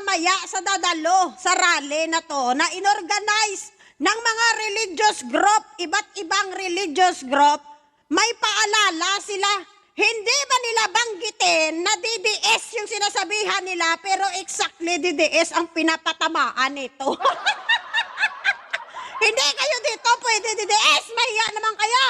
mamaya sa dadalo sa rally na to na inorganize ng mga religious group, iba't ibang religious group, may paalala sila. Hindi ba nila banggitin na DDS yung sinasabihan nila pero exactly DDS ang pinapatamaan nito? Hindi kayo dito pwede DDS, mahiya naman kayo.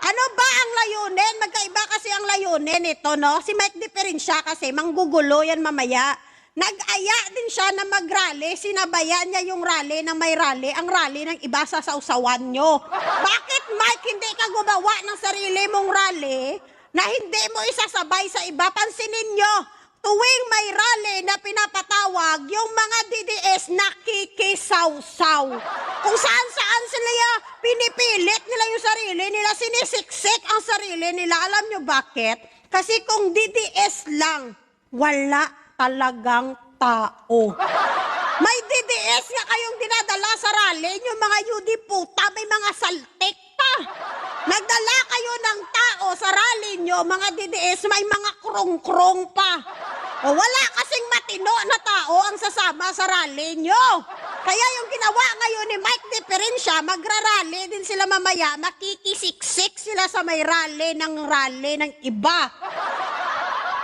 Ano ba ang layunin? Magkaiba kasi ang layunin nito, no? Si Mike Diferensya kasi, manggugulo yan mamaya. Nag-aya din siya na mag-rally, sinabayan niya yung rally ng may rally, ang rally ng iba sa sausawan nyo. Bakit, Mike, hindi ka gumawa ng sarili mong rally na hindi mo isasabay sa iba? Pansinin nyo, tuwing may rally na pinapatawag, yung mga DDS nakikisawsaw. Kung saan-saan sila pinipilit nila yung sarili nila, sinisiksik ang sarili nila. Alam nyo bakit? Kasi kung DDS lang, wala talagang tao. May DDS nga kayong dinadala sa rally, yung mga yudi puta, may mga saltik pa. Nagdala kayo ng tao sa rally nyo, mga DDS, may mga krong-krong pa. Wala kasing matino na tao ang sasama sa rally nyo. Kaya yung ginawa ngayon ni Mike Diferensya, magra-rally din sila mamaya, makikisiksik sila sa may rally ng iba.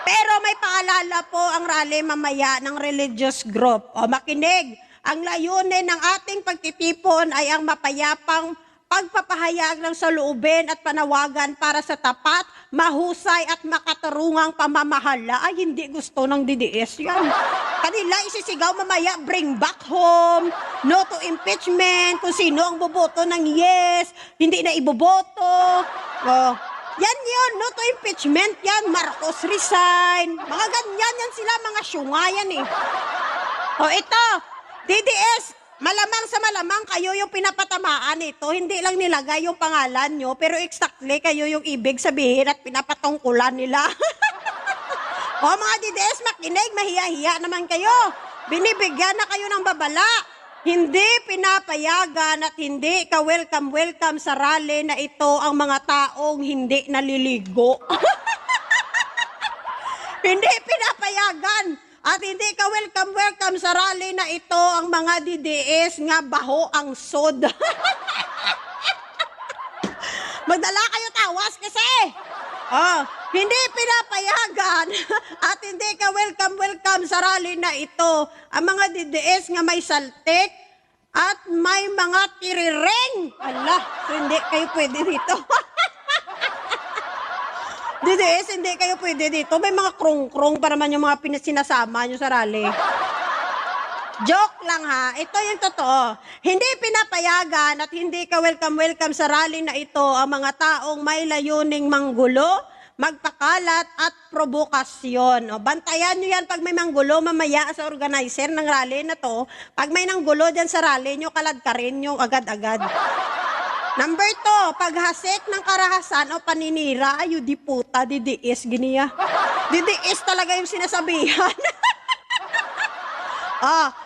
Pero may paalala po ang rally mamaya ng religious group. Makinig, ang layunin ng ating pagtitipon ay ang mapayapang pagpapahayag ng saloobin at panawagan para sa tapat, mahusay at makatarungang pamamahala. Ay, hindi gusto ng DDS yan. Kanila isisigaw mamaya, bring back home, no to impeachment, kung sino ang boboto ng yes, hindi na iboboto. Yan yun, no to impeachment yan, Marcos resign. Mga ganyan yan sila, mga syungayan eh. Ito, DDS, malamang sa malamang kayo yung pinapatamaan ito. Hindi lang nilagay yung pangalan nyo, pero exactly kayo yung ibig sabihin at pinapatungkulan nila. Mga DDS, makinig, mahiya-hiya naman kayo. Binibigyan na kayo ng babala. Hindi pinapayagan at hindi ka-welcome sa rally na ito ang mga taong hindi naliligo. Hindi pinapayagan at hindi ka-welcome sa rally na ito ang mga DDS nga baho ang sod. Magdala kayo tawas kasi. Hindi pinapayagan at hindi ka welcome sa rally na ito ang mga DDS nga may saltik at may mga tirireng. Hindi kayo pwede dito. DDS, hindi kayo pwede dito. May mga krong-krong pa naman yung mga sinasama nyo sa rally. Joke lang ha, ito yung totoo. Hindi pinapayagan at hindi ka welcome sa rally na ito ang mga taong may layuning manggulo, magpakalat at provokasyon. Bantayan nyo yan pag may manggulo mamaya sa organizer ng rally na to. Pag may nanggulo dyan sa rally nyo, kalad ka rin yung agad-agad. Number 2, paghasik ng karahasan o paninira, ayo di puta, DDS, giniya. DDS talaga yung sinasabihan.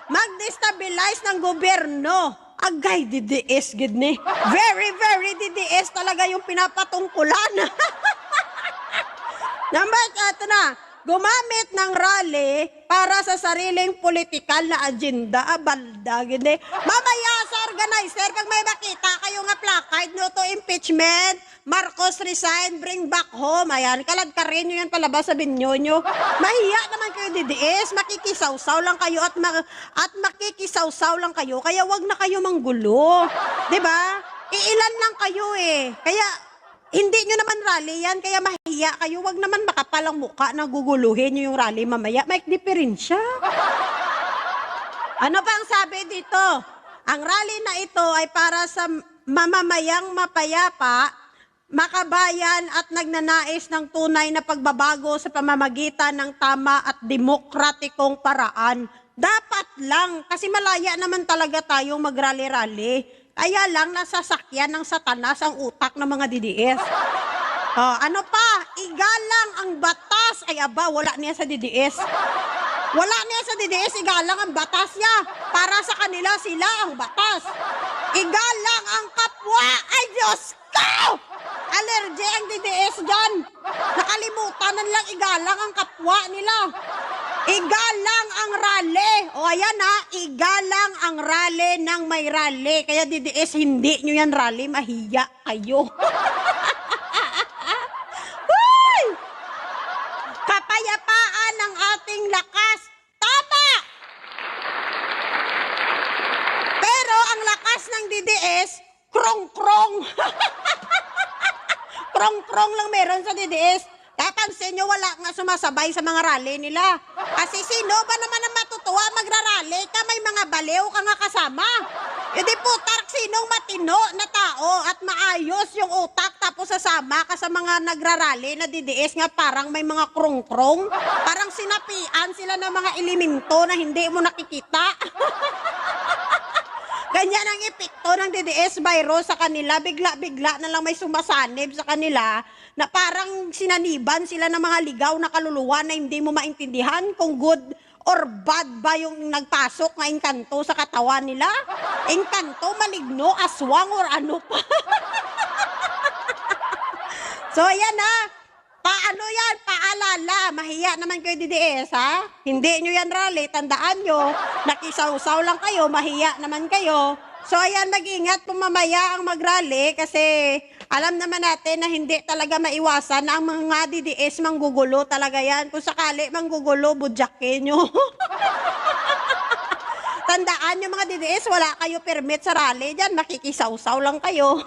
Mag-destabilize ng gobyerno. Agay, DDS, gini. Very, very DDS talaga yung pinapatungkulan. Number 3, gumamit ng rally para sa sariling politikal na agenda. Balda, gini. Mamaya sa organizer, pag may makita kayo nga placard, no to impeachment, Marcos resign, bring back home. Ayan, kalad ka rin yun palabas sa binyo nyo. Mahiya naman kayo DDS, makikisawsaw lang kayo at makikisawsaw lang kayo, kaya wag na kayo manggulo. Diba? Iilan lang kayo eh. Kaya, hindi nyo naman rally yan, kaya mahiya kayo. Wag naman makapalang mukha na guguluhin nyo yung rally mamaya. Mike Diferensya. Ano pa ang sabi dito? Ang rally na ito ay para sa mamamayang mapayapa, makabayan at nagnanais ng tunay na pagbabago sa pamamagitan ng tama at demokratikong paraan. Dapat lang, kasi malaya naman talaga tayong mag-rally-rally. Kaya lang nasasakyan ng satanas ang utak ng mga DDS. Ano pa? Igalang ang batas. Ay aba, wala niya sa DDS. Wala niya sa DDS, igalang ang batas niya. Para sa kanila, sila ang batas. Igalang ang kapwa. Ay Diyos ko! Allergy ang DDS dyan. Nakalimutan na lang igalang ang kapwa nila. Igalang ang rally. O ayan ha, igalang ang rally ng may rally. Kaya DDS, hindi nyo yan rally, mahiya kayo. Uy! Kapayapaan ng ating lakas. Tama! Pero ang lakas ng DDS, krong-krong. Krong-krong lang meron sa DDS. Kapansin nyo, wala nga sumasabay sa mga rally nila. Kasi sino ba naman ang matutuwa magrarally ka? May mga baliw ka nga kasama. E di putark, sinong matino na tao at maayos yung utak tapos sasama ka sa mga nagrarally na DDS nga parang may mga krong-krong. Parang sinapian sila ng mga elemento na hindi mo nakikita. Ganyan ang epekto ng DDS virus sa kanila. Bigla-bigla na lang may sumasanib sa kanila na parang sinaniban sila ng mga ligaw na kaluluwa na hindi mo maintindihan kung good or bad ba yung nagpasok na engkanto sa katawan nila. Engkanto, maligno, aswang, or ano pa. So, ayan na. Paano yan? Paalala. Mahiya naman kayo DDS, ha? Hindi nyo yan rally. Tandaan nyo. Nakisaw-saw lang kayo. Mahiya naman kayo. So, ayan, mag-ingat kung mamaya ang mag-rally kasi alam naman natin na hindi talaga maiwasan na ang mga DDS manggugulo talaga yan. Kung sakali manggugulo, budyakin nyo. Tandaan nyo mga DDS, wala kayo permit sa rally dyan. Makikisaw-saw lang kayo.